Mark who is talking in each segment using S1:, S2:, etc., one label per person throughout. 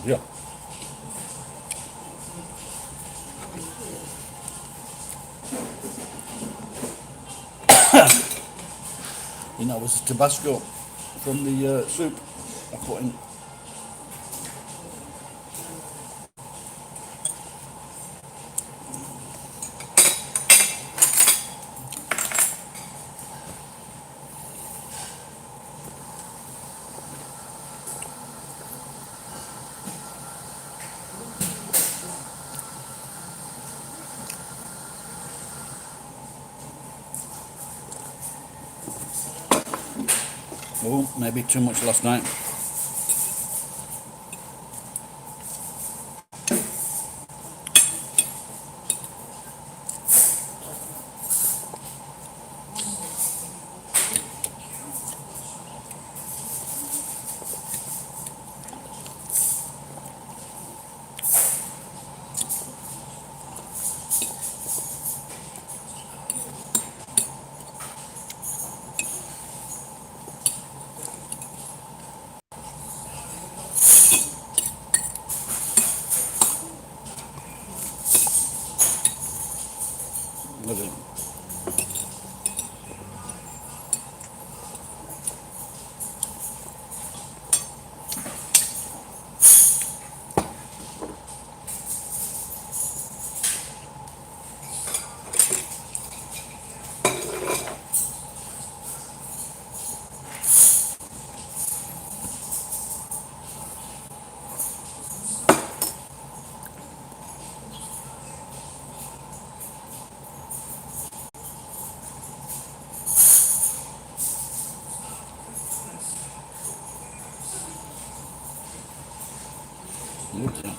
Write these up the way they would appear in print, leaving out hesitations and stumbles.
S1: Yeah. You know, it was Tabasco from the soup I put in. Oh, maybe too much last night. Was it? Oops, yeah.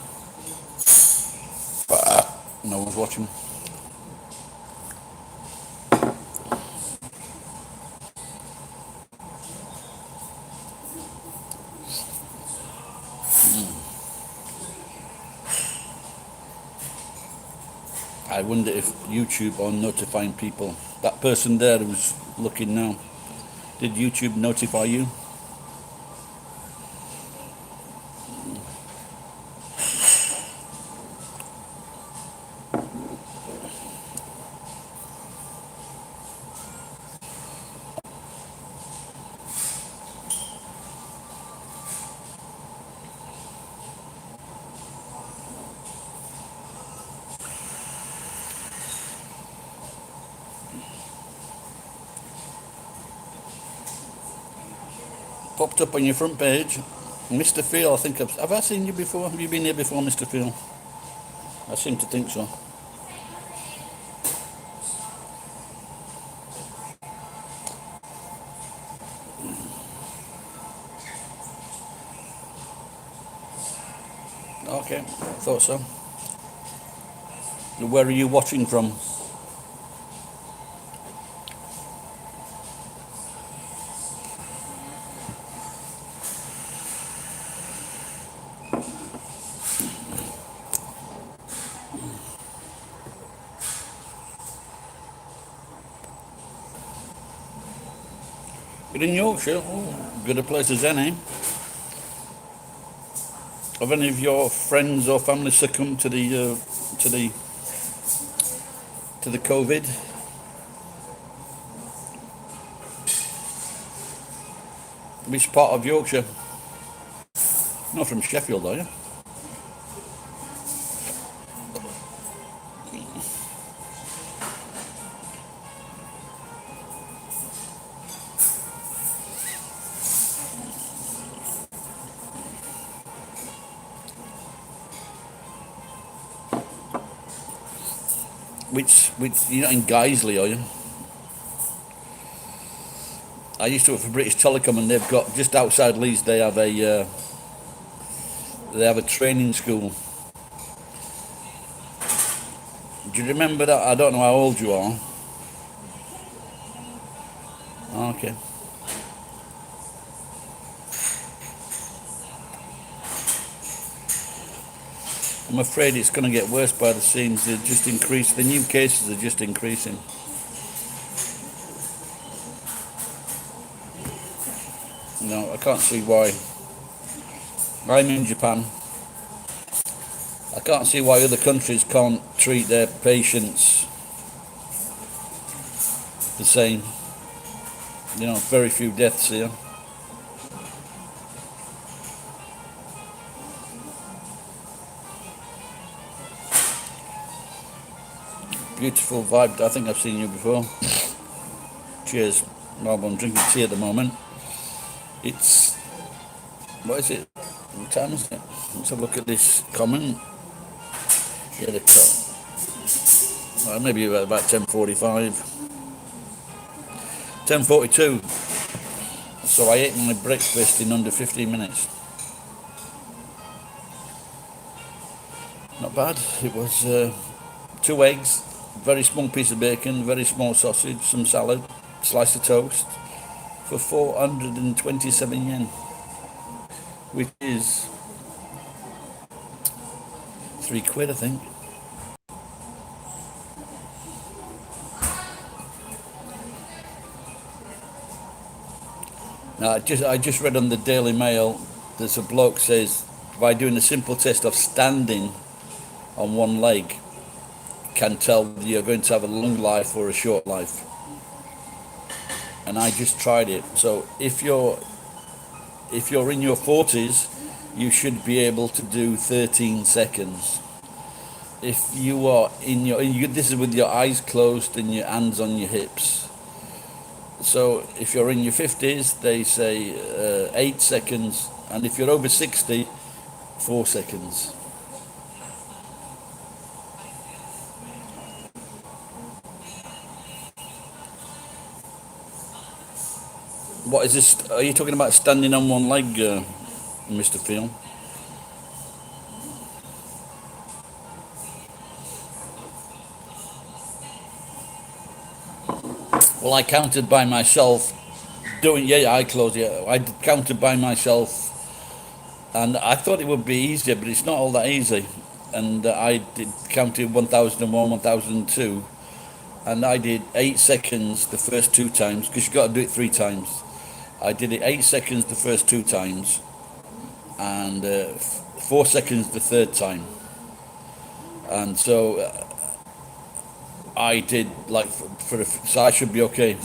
S1: No one's watching. I wonder if YouTube are notifying people. That person there who's looking now, did YouTube notify you? Popped up on your front page. Mr. Phil, I think have I seen you before? Have you been here before, Mr. Phil? I seem to think so. Okay, I thought so. Where are you watching from? You're in Yorkshire. Oh, good a place as any. Have any of your friends or family succumbed to to the to the COVID? Which part of Yorkshire? Not from Sheffield, are you? Which you're not in Guiseley, are you? I used to work for British Telecom, and they've got just outside Leeds. They have a training school. Do you remember that? I don't know how old you are. Okay. I'm afraid it's going to get worse by the scenes. They're just increasing. The new cases are just increasing. No, I can't see why. I'm in Japan. I can't see why other countries can't treat their patients the same. You know, very few deaths here. Beautiful vibe. I think I've seen you before. Cheers. Well, I'm drinking tea at the moment. It's, what is it? What time is it? Let's have a look at this comment. Yeah, well, maybe about 10:45. 10:42. So I ate my breakfast in under 15 minutes. Not bad. It was 2 eggs, very small piece of bacon, very small sausage, some salad, slice of toast for 427 yen, which is £3, I think. Now, I just read on the Daily Mail. There's a bloke says by doing a simple test of standing on one leg can tell you're going to have a long life or a short life. And I just tried it. So if you're in your 40s, you should be able to do 13 seconds. If you are this is with your eyes closed and your hands on your hips. So if you're in your 50s, they say 8 seconds, and if you're over 60, 4 seconds. What is this? Are you talking about standing on one leg, Mr. Field? Well, I counted by myself. I closed. Yeah, I counted by myself, and I thought it would be easier, but it's not all that easy. And I did counted 1001, 1002, and I did 8 seconds the first 2 times because you got to do it 3 times. I did it 8 seconds the first 2 times, and 4 seconds the third time. And so I did like so I should be okay.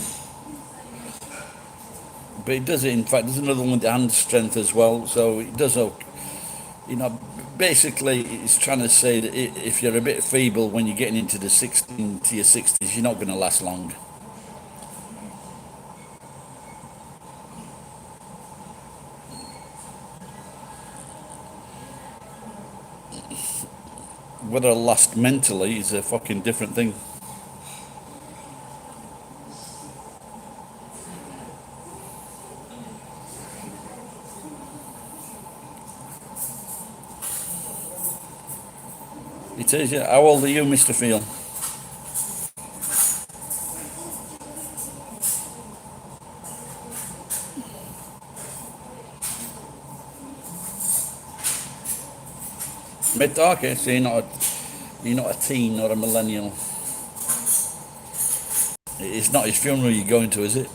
S1: But it does it. In fact, there's another one with the hand strength as well. So it does. You know, basically, it's trying to say that if you're a bit feeble when you're getting into your 60s, you're not going to last long. Whether I'll last mentally is a fucking different thing. It is, yeah. How old are you, Mr. Field? Mid, okay, so you're not a teen or a millennial. It's not his funeral you're going to, is it?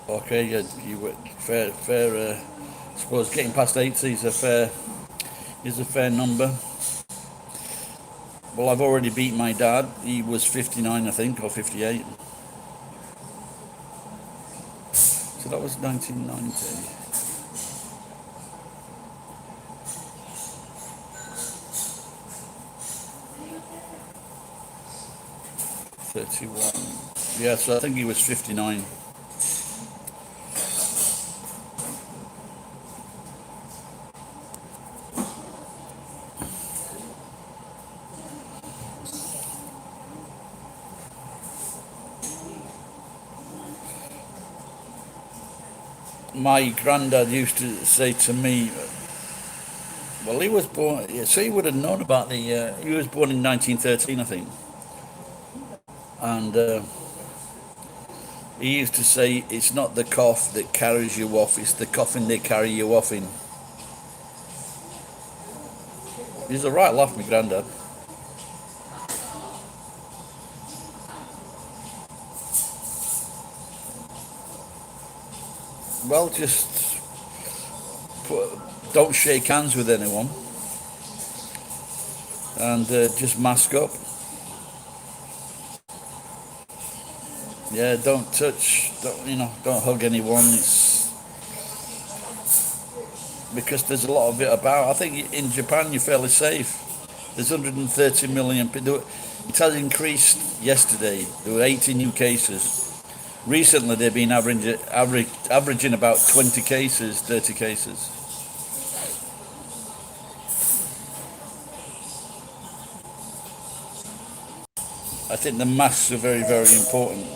S1: Okay, yeah, you were fair. I suppose getting past 80 is a fair number. Well, I've already beat my dad. He was 59, I think, or 58. So that was 1990. 31. Yeah, so I think he was 59. My granddad used to say to me, well, he was born, yeah, so he would have known about he was born in 1913, I think. And he used to say, it's not the cough that carries you off, it's the coffin they carry you off in. He's a right laugh, my granddad. Well, just put, don't shake hands with anyone and just mask up. Yeah, don't touch, don't hug anyone. It's because there's a lot of it about. I think in Japan you're fairly safe. There's 130 million people. It has increased yesterday. There were 80 new cases. Recently, they've been averaging about 20 cases, 30 cases. I think the masks are very, very important.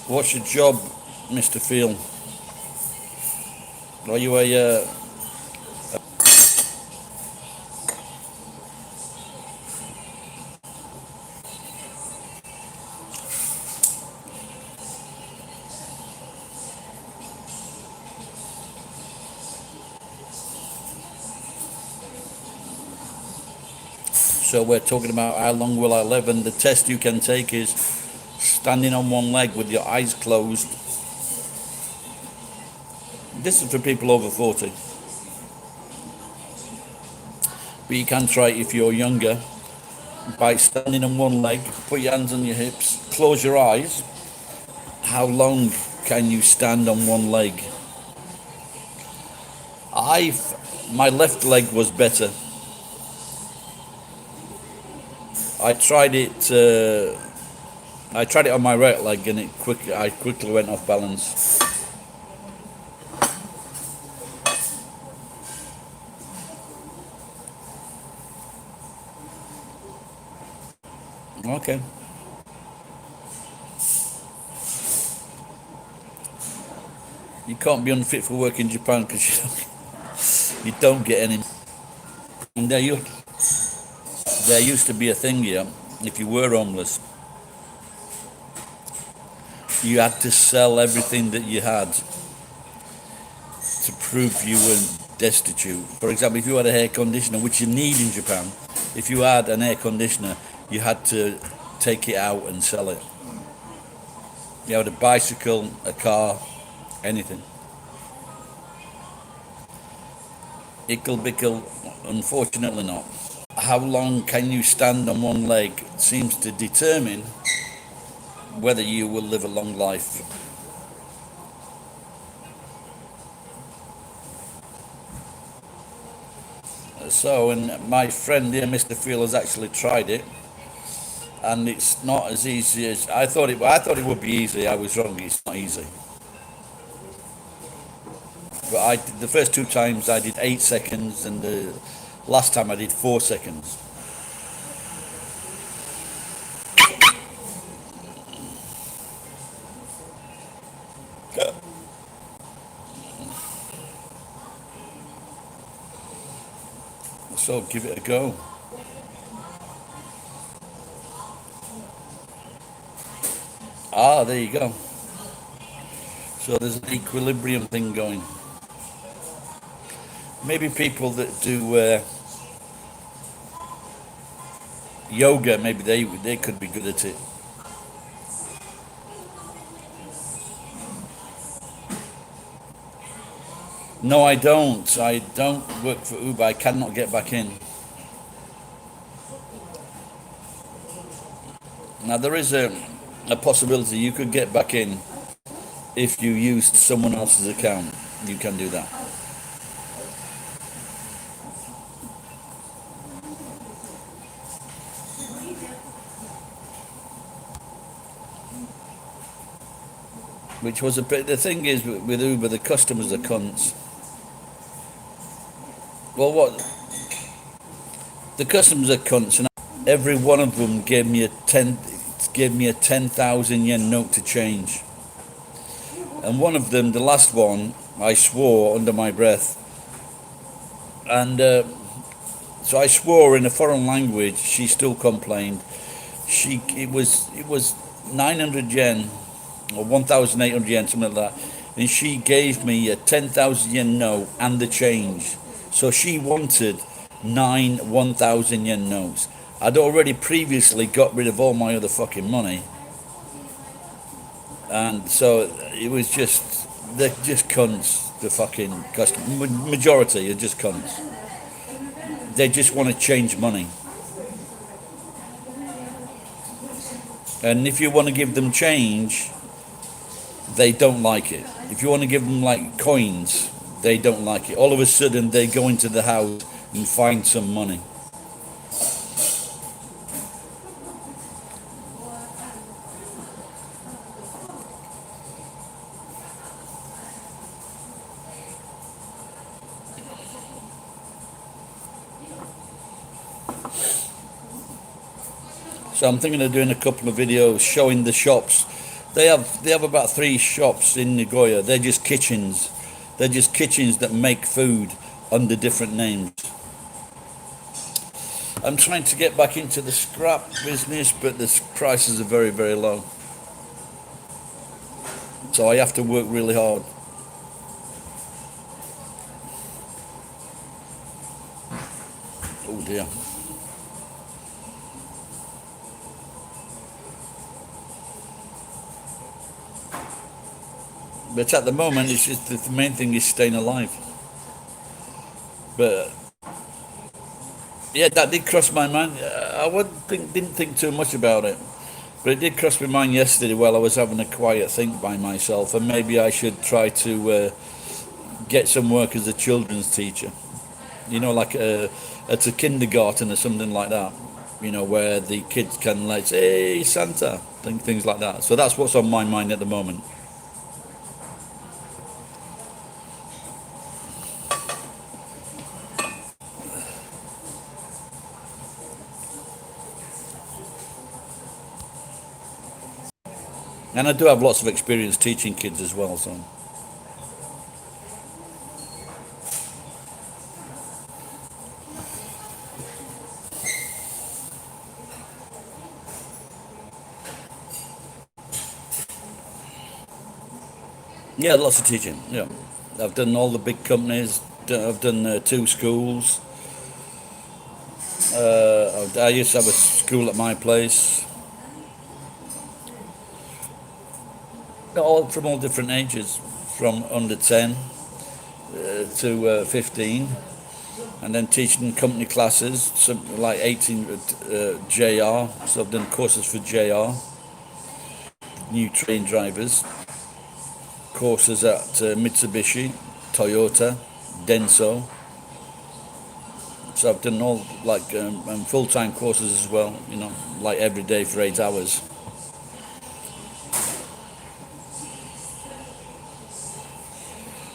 S1: What's your job, Mr. Field? Are you a so we're talking about how long will I live, and the test you can take is standing on one leg with your eyes closed. This is for people over 40, but you can try it if you're younger by standing on one leg, put your hands on your hips, close your eyes. How long can you stand on one leg? My left leg was better. I tried it. I tried it on my right leg, and I quickly went off balance. Okay. You can't be unfit for work in Japan because you don't get any. And there used to be a thing here. If you were homeless, you had to sell everything that you had to prove you weren't destitute. For example, if you had a air conditioner, which you need in Japan, if you had an air conditioner, you had to take it out and sell it. You had a bicycle, a car, anything. Ickle bickle, unfortunately not. How long can you stand on one leg seems to determine whether you will live a long life. So, and my friend here, Mr. Field, has actually tried it, and it's not as easy as I thought it. I thought it would be easy. I was wrong. It's not easy. But the first two times I did 8 seconds, and the last time I did 4 seconds. So give it a go. Ah, there you go. So there's an equilibrium thing going. Maybe people that do yoga, maybe they could be good at it. No, I don't. I don't work for Uber. I cannot get back in. Now there is a possibility you could get back in if you used someone else's account. You can do that. Which was a bit. The thing is with Uber, the customers are cunts. Well, what the customers are cunts, and every one of them gave me a 10,000 yen note to change. And one of them, the last one, I swore under my breath, and so I swore in a foreign language. She still complained. It was 900 yen or 1,800 yen, something like that. And she gave me a 10,000 yen note and the change. So she wanted 1,000 yen notes. I'd already previously got rid of all my other fucking money. And so it was just, they're just cunts, the fucking customer. Majority are just cunts. They just want to change money. And if you want to give them change, they don't like it. If you want to give them like coins, they don't like it. All of a sudden, they go into the house and find some money. So I'm thinking of doing a couple of videos showing the shops. They have about 3 shops in Nagoya. They're just kitchens. They're just kitchens that make food under different names. I'm trying to get back into the scrap business, but the prices are very, very low. So I have to work really hard. Oh dear. But at the moment, it's just the main thing is staying alive. But yeah, that did cross my mind. Didn't think too much about it, but it did cross my mind yesterday while I was having a quiet think by myself, and maybe I should try to get some work as a children's teacher. You know, like at a kindergarten or something like that. You know, where the kids can like say, "Hey, Santa," things like that. So that's what's on my mind at the moment. And I do have lots of experience teaching kids as well, so. Yeah, lots of teaching. Yeah, I've done all the big companies. I've done 2 schools. I used to have a school at my place. All from all different ages, from under 10 to 15, and then teaching company classes, some like 18 JR. So I've done courses for JR, new train drivers, courses at Mitsubishi, Toyota, Denso. So I've done all like full-time courses as well, you know, like every day for 8 hours.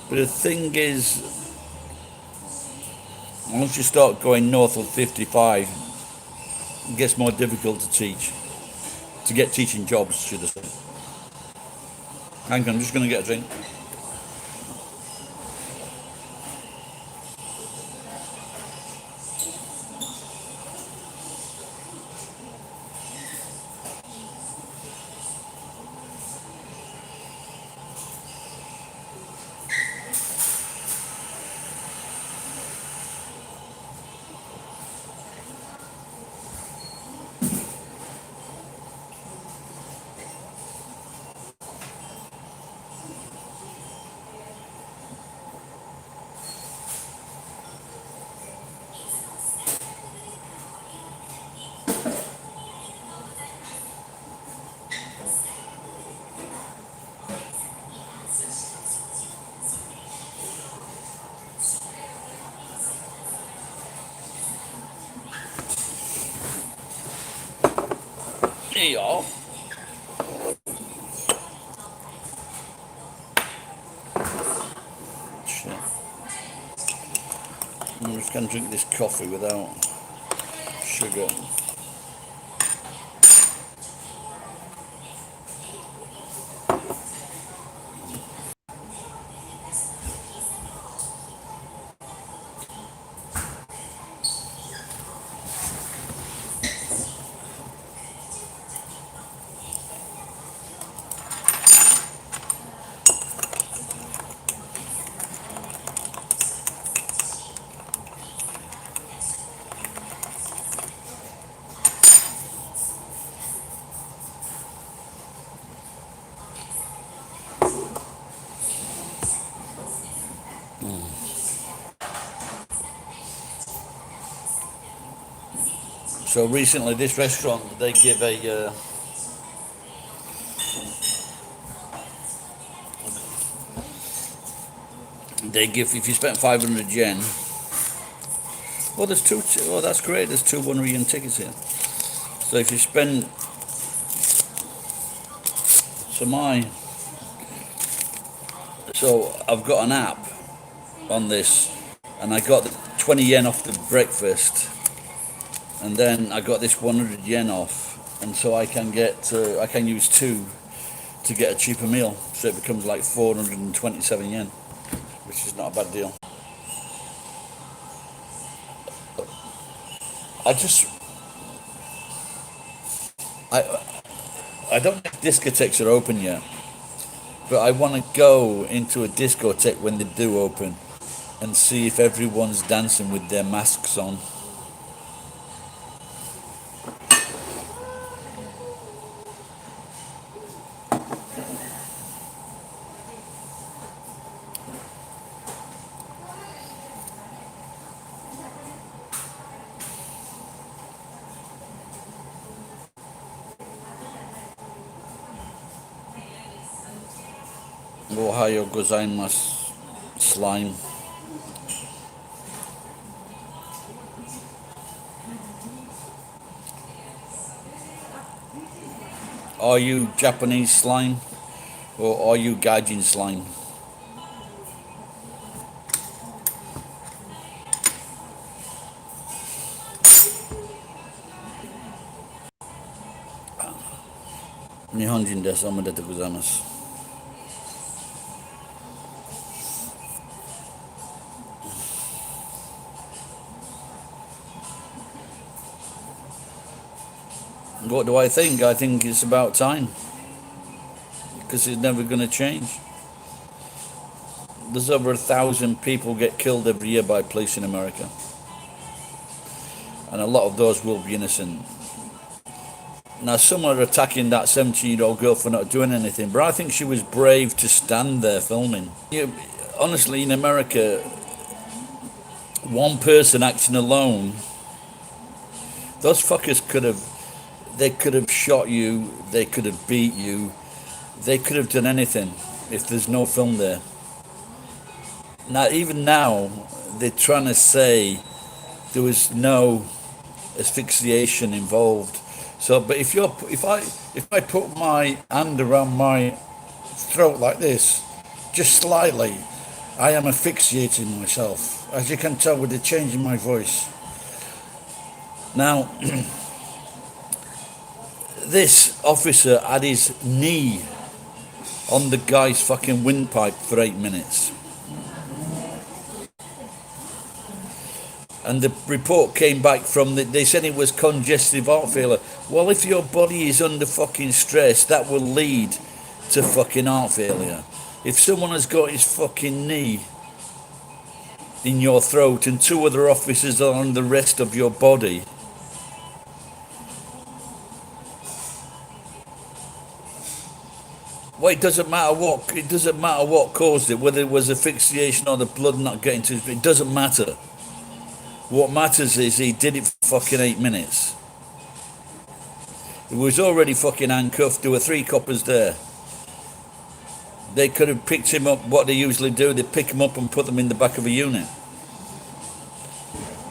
S1: But the thing is, once you start going north of 55, it gets more difficult to teach, to get teaching jobs, should I say. Hang on, I'm just going to get a drink. Yeah. Shit. I'm just going to drink this coffee without sugar. So recently, this restaurant, they give if you spent 500 yen. Well, there's two. Oh, that's great. There's two 1 yen tickets here. So if you spend, so I've got an app on this, and I got 20 yen off the breakfast, and then I got this 100 yen off, and so I can use two to get a cheaper meal, so it becomes like 427 yen, which is not a bad deal. I I don't know if discotheques are open yet, but I want to go into a discotheque when they do open and see if everyone's dancing with their masks on. Ohio gozaimasu, slime. Are you Japanese slime or are you gaijin slime? Nihonjin desu, omedetou gozaimasu. What do I think? I think it's about time, because it's never going to change. There's over 1,000 people get killed every year by police in America, and a lot of those will be innocent. Now, some are attacking that 17-year-old girl for not doing anything, but I think she was brave to stand there filming. Honestly, in America, one person acting alone, those fuckers could have shot you, they could have beat you, they could have done anything if there's no film there. Now, even now, they're trying to say there was no asphyxiation involved. So, but if I put my hand around my throat like this, just slightly, I am asphyxiating myself, as you can tell with the change in my voice. Now, this officer had his knee on the guy's fucking windpipe for 8 minutes. And the report came back they said it was congestive heart failure. Well, if your body is under fucking stress, that will lead to fucking heart failure. If someone has got his fucking knee in your throat and two other officers are on the rest of your body, well, it doesn't matter what caused it, whether it was asphyxiation or the blood not getting to it doesn't matter. What matters is he did it for fucking 8 minutes. He was already fucking handcuffed. There were 3 coppers there. They could have picked him up. What they usually do, they pick him up and put them in the back of a unit.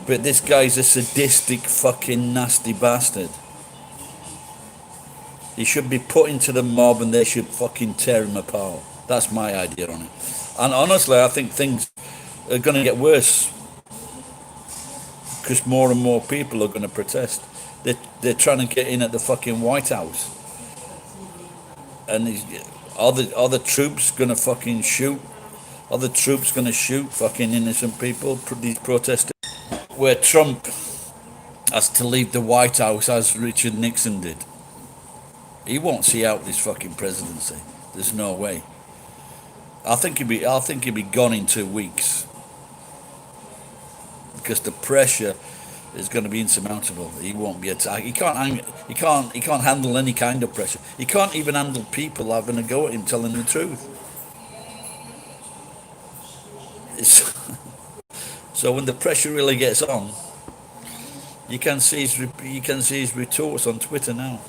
S1: But this guy's a sadistic fucking nasty bastard. He should be put into the mob and they should fucking tear him apart. That's my idea on it. And honestly, I think things are going to get worse because more and more people are going to protest. They're trying to get in at the fucking White House. And are the troops going to fucking shoot? Are the troops going to shoot fucking innocent people, these protesters? Where Trump has to leave the White House as Richard Nixon did. He won't see out this fucking presidency. There's no way. I think he'll be gone in 2 weeks because the pressure is going to be insurmountable. He won't be attacked. He can't handle any kind of pressure. He can't even handle people having a go at him telling the truth. So when the pressure really gets on, you can see his retorts on Twitter now.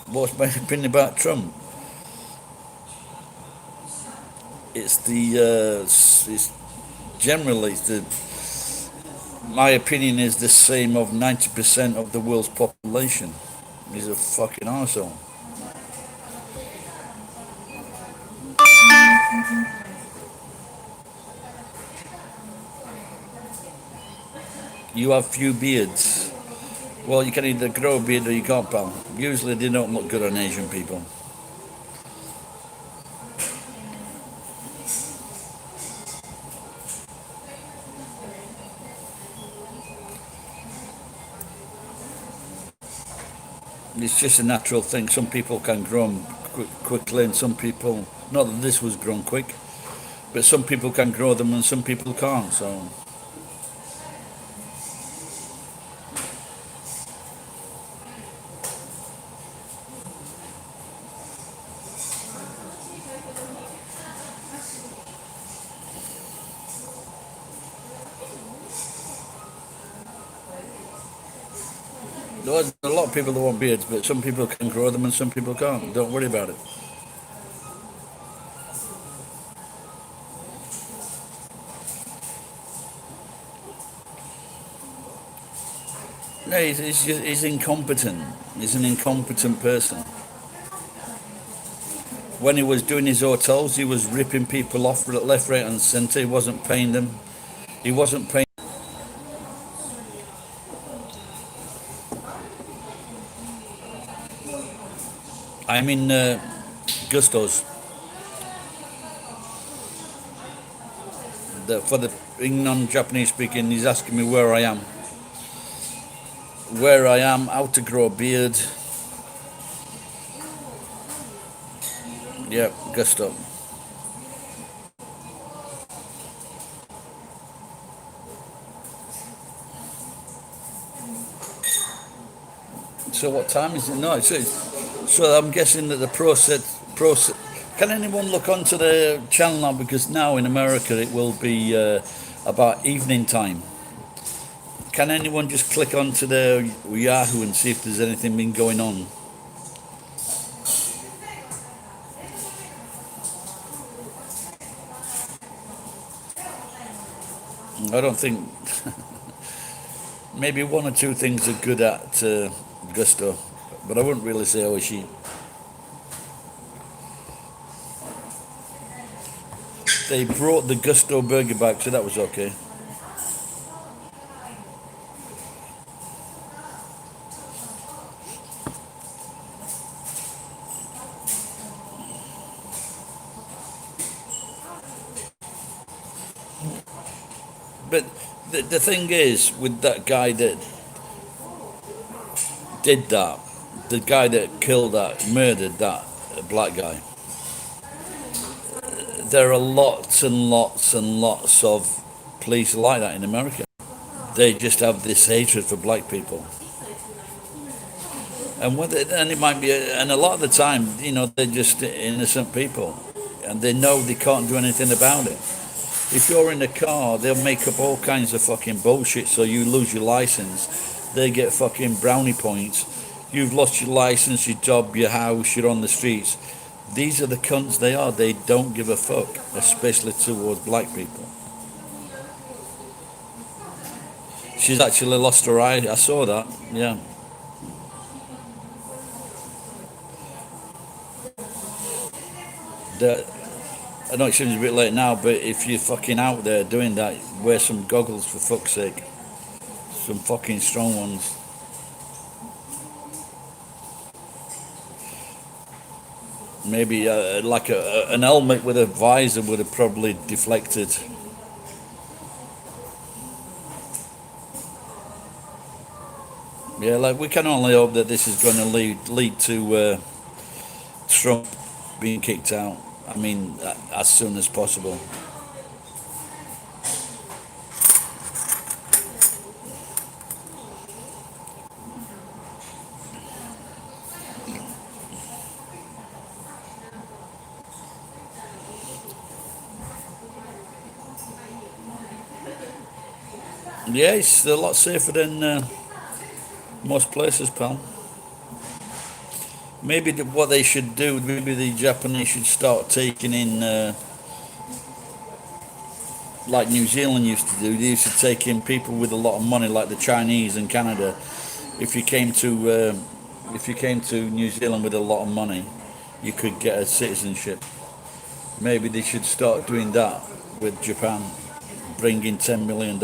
S1: What's my opinion about Trump? It's generally my opinion is the same of 90% of the world's population. He's a fucking arsehole. You have few beards. Well, you can either grow a beard or you can't, pal. Usually they don't look good on Asian people. It's just a natural thing. Some people can grow them quickly and some people, not that this was grown quick, but some people can grow them and some people can't, so... There's a lot of people that want beards, but some people can grow them and some people can't. Don't worry about it. No, he's incompetent. He's an incompetent person. When he was doing his hotels, he was ripping people off left, right and centre. He wasn't paying them. He wasn't paying. I'm in Gusto's. For the non-Japanese speaking, he's asking me where I am. Where I am, how to grow a beard. Yeah, Gusto. So what time is it? No, so I'm guessing that the process. Can anyone look onto the channel now? Because now in America it will be about evening time. Can anyone just click onto the Yahoo and see if there's anything been going on? I don't think... Maybe one or two things are good at Gusto, but I wouldn't really say Oishi. They brought the Gusto burger back, so that was okay. But the thing is, with that guy that did that, the guy that murdered that black guy, there are lots and lots and lots of police like that in America. They just have this hatred for black people. And it might be, and a lot of the time, they're just innocent people, and they know they can't do anything about it. If you're in a car, they'll make up all kinds of fucking bullshit so you lose your license. They get fucking brownie points. You've lost your license, your job, your house, you're on the streets. These are the cunts they are. They don't give a fuck, especially towards black people. She's actually lost her eye. I saw that. Yeah. The, I know it seems a bit late now, but if you're fucking out there doing that, wear some goggles for fuck's sake. Some fucking strong ones. Maybe like an helmet with a visor would have probably deflected. Yeah, like we can only hope that this is going to lead to Trump being kicked out. I mean, as soon as possible. Yeah, it's a lot safer than most places, pal. Maybe what they should do, maybe the Japanese should start taking in, like New Zealand used to do. They used to take in people with a lot of money, like the Chinese and Canada. If you came to, if you came to New Zealand with a lot of money, you could get a citizenship. Maybe they should start doing that with Japan. Bring in $10 million,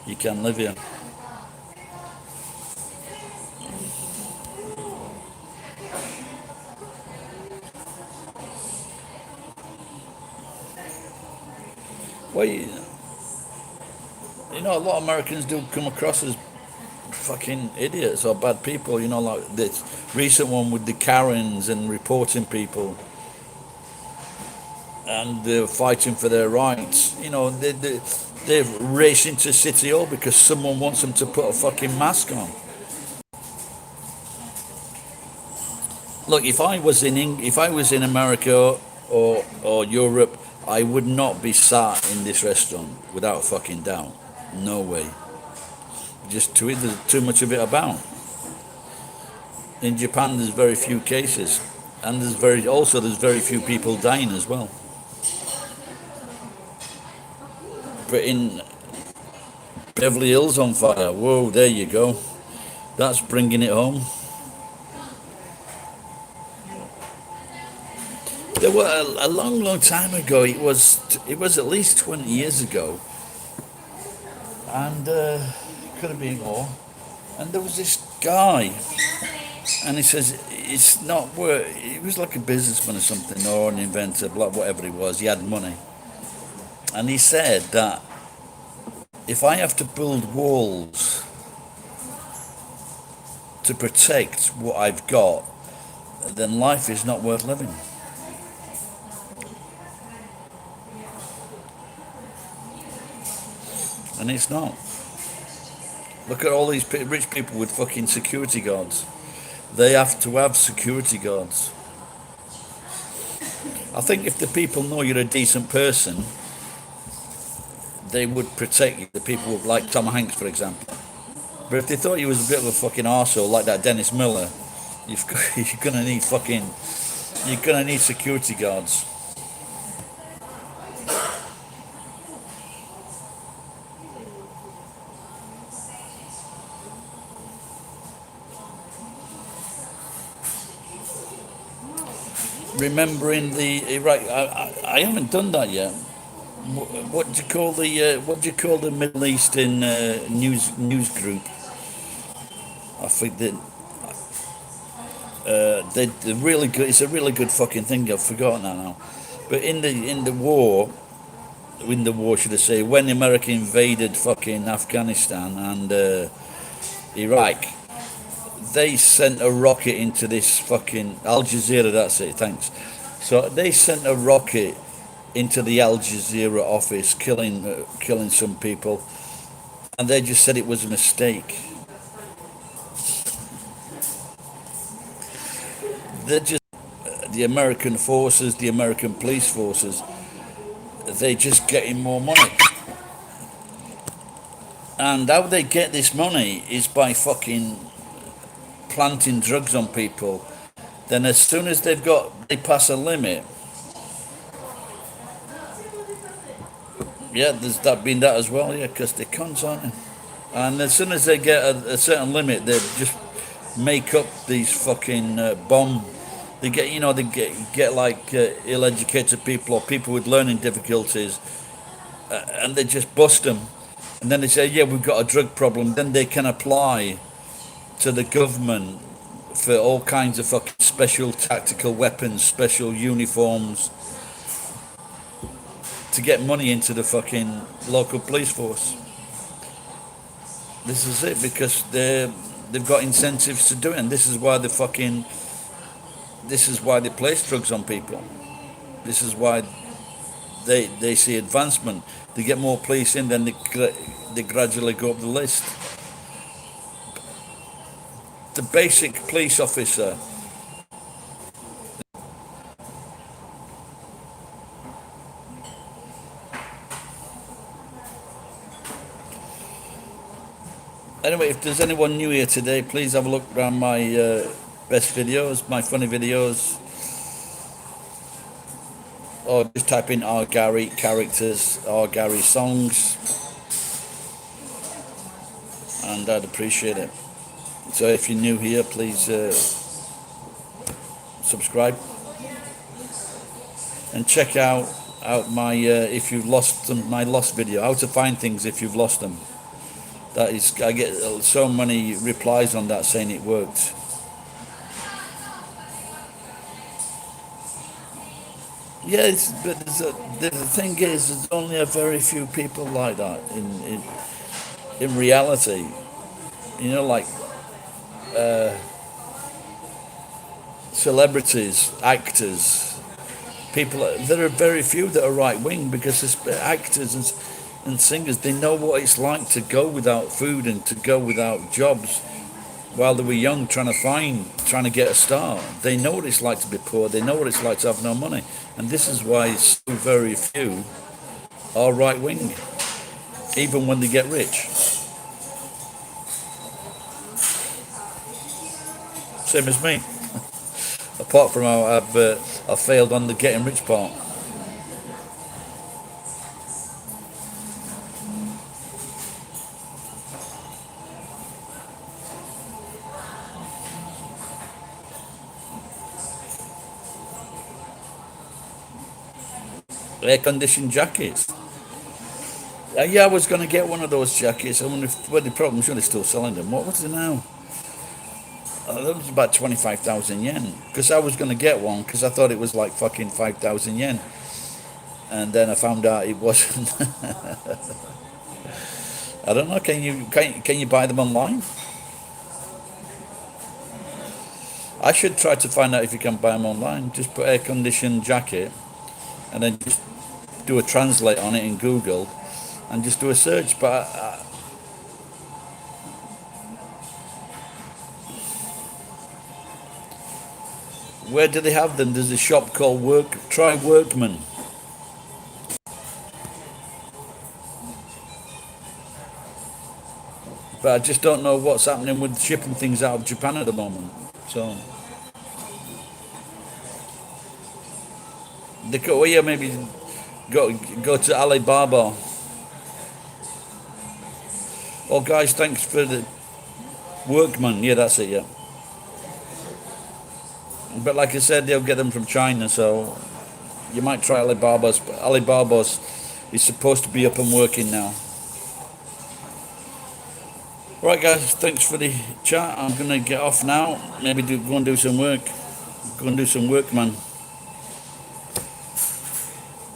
S1: you can live here. Well, you know, a lot of Americans do come across as fucking idiots or bad people. You know, like this recent one with the Karens and reporting people, and they're fighting for their rights. You know, they're racing to City Hall because someone wants them to put a fucking mask on. Look, if I was in America or Europe, I would not be sat in this restaurant without fucking doubt. No way. Just there's too much of it about. In Japan, there's very few cases, and there's very few people dying as well. But in Beverly Hills on fire, whoa, there you go. That's bringing it home. There were a long, long time ago. It was at least 20 years ago, and could have been more. And there was this guy, and he says it's not work. He was like a businessman or something, or an inventor, whatever he was. He had money, and he said that if I have to build walls to protect what I've got, then life is not worth living. And it's not. Look at all these rich people with fucking security guards. They have to have security guards. I think if the people know you're a decent person, they would protect you. The people like Tom Hanks, for example. But if they thought you was a bit of a fucking arsehole like that Dennis Miller, you're gonna need security guards. Remembering the Iraq, I haven't done that yet. What do you call the Middle Eastern news group? I think that they're really good. It's a really good fucking thing. I've forgotten that now. But in the war, should I say, when America invaded fucking Afghanistan and Iraq, they sent a rocket into this fucking Al Jazeera. That's it. Thanks. So they sent a rocket into the Al Jazeera office, killing some people, and they just said it was a mistake. They're just the American forces, the American police forces. They're just getting more money, and how they get this money is by fucking planting drugs on people. Then as soon as they pass a limit, yeah, there's that as well, yeah, because they're cons, aren't they? And as soon as they get a certain limit, they just make up these fucking bomb. They get, they get like ill-educated people or people with learning difficulties, and they just bust them. And then they say, yeah, we've got a drug problem. Then they can apply to the government for all kinds of fucking special tactical weapons, special uniforms, to get money into the fucking local police force. This is it, because they've got incentives to do it, and this is why they place drugs on people. This is why they see advancement. They get more police in, then they gradually go up the list. The basic police officer, anyway, if there's anyone new here today, please have a look around my best videos, my funny videos, or just type in R. Gary characters, R. Gary songs, and I'd appreciate it. So if you're new here, please subscribe and check out my if you've lost them, my lost video, how to find things if you've lost them. That is, I get so many replies on that saying it worked. Yeah, but the thing is, there's only a very few people like that in reality. Like celebrities, actors, people. There are very few that are right wing, because actors and singers, they know what it's like to go without food and to go without jobs while they were young, trying to get a star. They know what it's like to be poor. They know what it's like to have no money. And this is why so very few are right wing, even when they get rich. Same as me. Apart from how I've failed on the getting rich part. Air-conditioned jackets. Yeah, I was going to get one of those jackets. I wonder what the problem is. They're still selling them. What was it now? That was about 25,000 yen. Because I was going to get one, because I thought it was like fucking 5,000 yen. And then I found out it wasn't. I don't know. Can you buy them online? I should try to find out if you can buy them online. Just put air-conditioned jacket, and then just do a translate on it in Google, and just do a search. But where do they have them? There's a shop called Try Workman. But I just don't know what's happening with shipping things out of Japan at the moment. So they could, well, yeah, maybe go to Alibaba. Oh, guys, thanks for the Workman. Yeah, that's it. Yeah. But like I said, they'll get them from China, so you might try Alibaba's. But Alibaba's is supposed to be up and working now. Right, guys, thanks for the chat. I'm going to get off now. Maybe go and do some work. Go and do some work, man.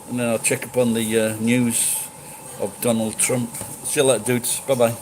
S1: And then I'll check up on the news of Donald Trump. See you later, dudes. Bye-bye.